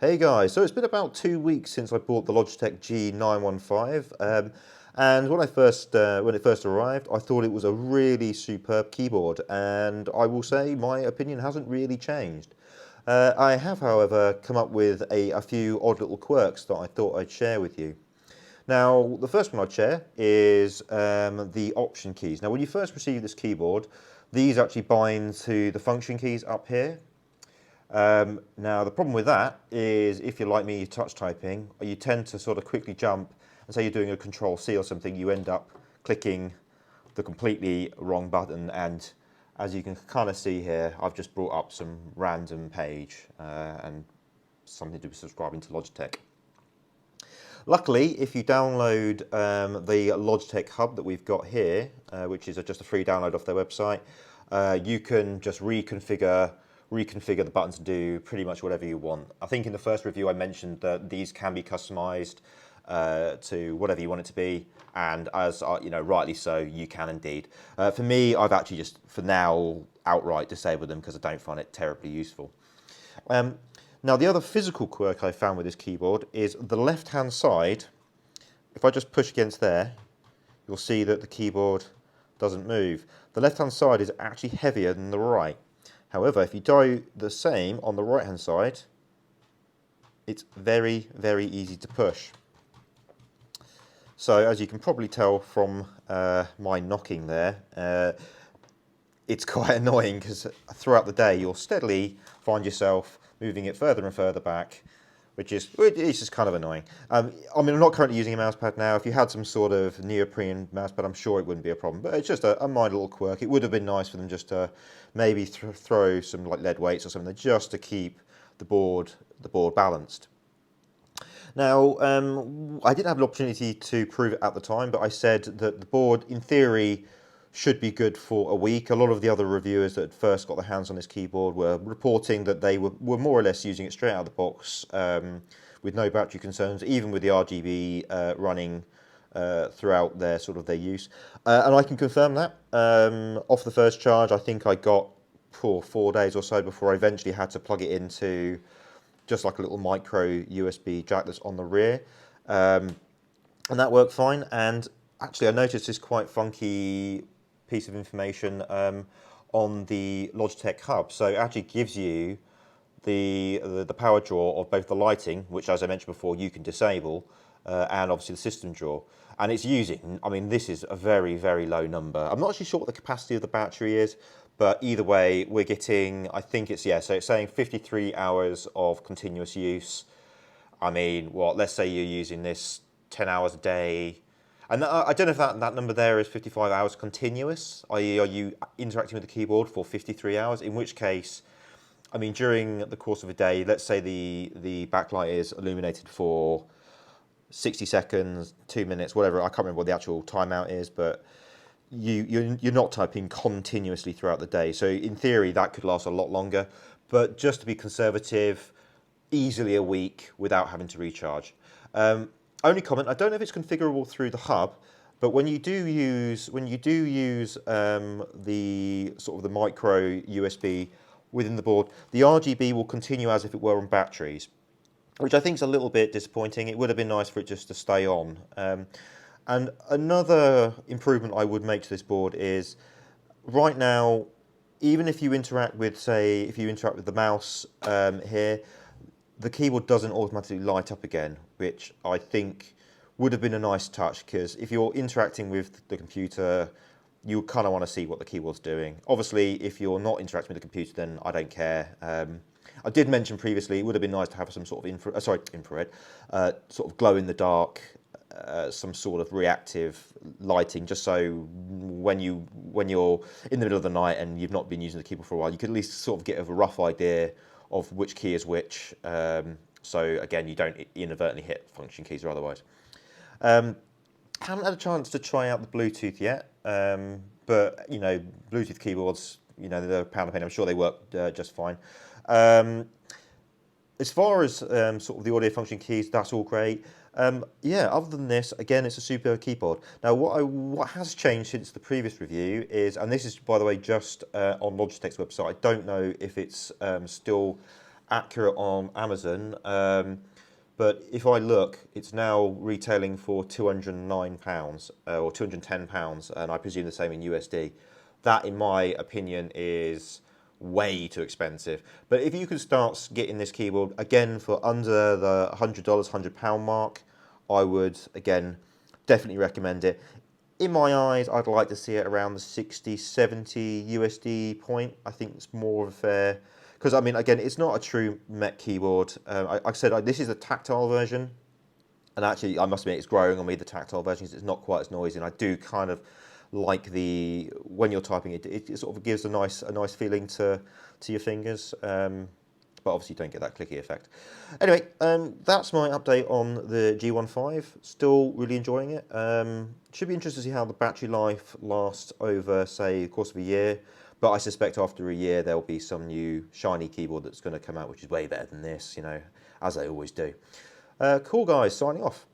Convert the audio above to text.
Hey guys, so it's been about 2 weeks since I bought the Logitech G915, and when it first arrived, I thought it was a really superb keyboard, and I will say my opinion hasn't really changed. I have, however, come up with a few odd little quirks that I thought I'd share with you. Now, the first one I'd share is the option keys. Now, when you first receive this keyboard, these actually bind to the function keys up here. Now the problem with that is if you're like me touch typing, you tend to sort of quickly jump and say you're doing a Control C or something, you end up clicking the completely wrong button, and as you can kind of see here, I've just brought up some random page and something to be subscribing to Logitech. Luckily, if you download the Logitech hub that we've got here, which is just a free download off their website, you can just reconfigure the buttons to do pretty much whatever you want. I think in the first review I mentioned that these can be customized to whatever you want it to be, and as rightly so, you can indeed. For me, I've actually just for now outright disabled them because I don't find it terribly useful. Now the other physical quirk I found with this keyboard is the left hand side. If I just push against there, you'll see that the keyboard doesn't move. The left hand side is actually heavier than the right. However, if you do the same on the right hand side, it's very, very easy to push. So as you can probably tell from my knocking there, it's quite annoying because throughout the day you'll steadily find yourself moving it further and further back, which is just kind of annoying. I mean, I'm not currently using a mouse pad now. If you had some sort of neoprene mouse pad, I'm sure it wouldn't be a problem. But it's just a minor little quirk. It would have been nice for them just to maybe throw some like lead weights or something just to keep the board balanced. Now, I didn't have an opportunity to prove it at the time, but I said that the board, in theory, should be good for a week. A lot of the other reviewers that first got their hands on this keyboard were reporting that they were more or less using it straight out of the box with no battery concerns, even with the RGB running throughout their use. And I can confirm that. Off the first charge, I think I got 4 days or so before I eventually had to plug it into just like a little micro USB jack that's on the rear. And that worked fine. And actually, I noticed this quite funky piece of information on the Logitech hub. So it actually gives you the power draw of both the lighting, which as I mentioned before you can disable, and obviously the system draw. And it's using, I mean, this is a very, very low number. I'm not actually sure what the capacity of the battery is, but either way we're getting, I think it's, yeah, so it's saying 53 hours of continuous use. I mean, let's say you're using this 10 hours a day. And I don't know if that number there is 55 hours continuous, i.e. are you interacting with the keyboard for 53 hours? In which case, I mean, during the course of a day, let's say the backlight is illuminated for 60 seconds, 2 minutes, whatever. I can't remember what the actual timeout is, but you're not typing continuously throughout the day. So in theory, that could last a lot longer. But just to be conservative, easily a week without having to recharge. Only comment, I don't know if it's configurable through the hub, but when you do use the the micro USB within the board, the RGB will continue as if it were on batteries, which I think is a little bit disappointing. It would have been nice for it just to stay on. And another improvement I would make to this board is, right now, even if you interact with, say, the mouse here, the keyboard doesn't automatically light up again, which I think would have been a nice touch, because if you're interacting with the computer, you kind of want to see what the keyboard's doing. Obviously, if you're not interacting with the computer, then I don't care. I did mention previously it would have been nice to have some sort of infrared, sort of glow in the dark, some sort of reactive lighting, just so when you're in the middle of the night and you've not been using the keyboard for a while, you could at least sort of get a rough idea of which key is which, so again you don't inadvertently hit function keys or otherwise. Haven't had a chance to try out the Bluetooth yet, but Bluetooth keyboards, they're a pound of pain. I'm sure they work just fine. As far as sort of the audio function keys, that's all great. Yeah, other than this, again, it's a superb keyboard. Now, what has changed since the previous review is, and this is, by the way, just on Logitech's website, I don't know if it's still accurate on Amazon. But if I look, it's now retailing for £209 or £210, and I presume the same in USD. That, in my opinion, is way too expensive. But if you can start getting this keyboard again for under the $100, £100 mark, I would again definitely recommend it. In my eyes, I'd like to see it around the 60, 70 USD point. I think it's more of a fair. Because, I mean, again, it's not a true Mech keyboard. Like I said, this is a tactile version. And actually, I must admit, it's growing on me, the tactile version, because it's not quite as noisy. And I do kind of like when you're typing it, it sort of gives a nice feeling to your fingers. But obviously you don't get that clicky effect. Anyway, that's my update on the G915. Still really enjoying it. Should be interested to see how the battery life lasts over, say, the course of a year. But I suspect after a year there'll be some new shiny keyboard that's going to come out, which is way better than this, you know, as they always do. Cool guys, signing off.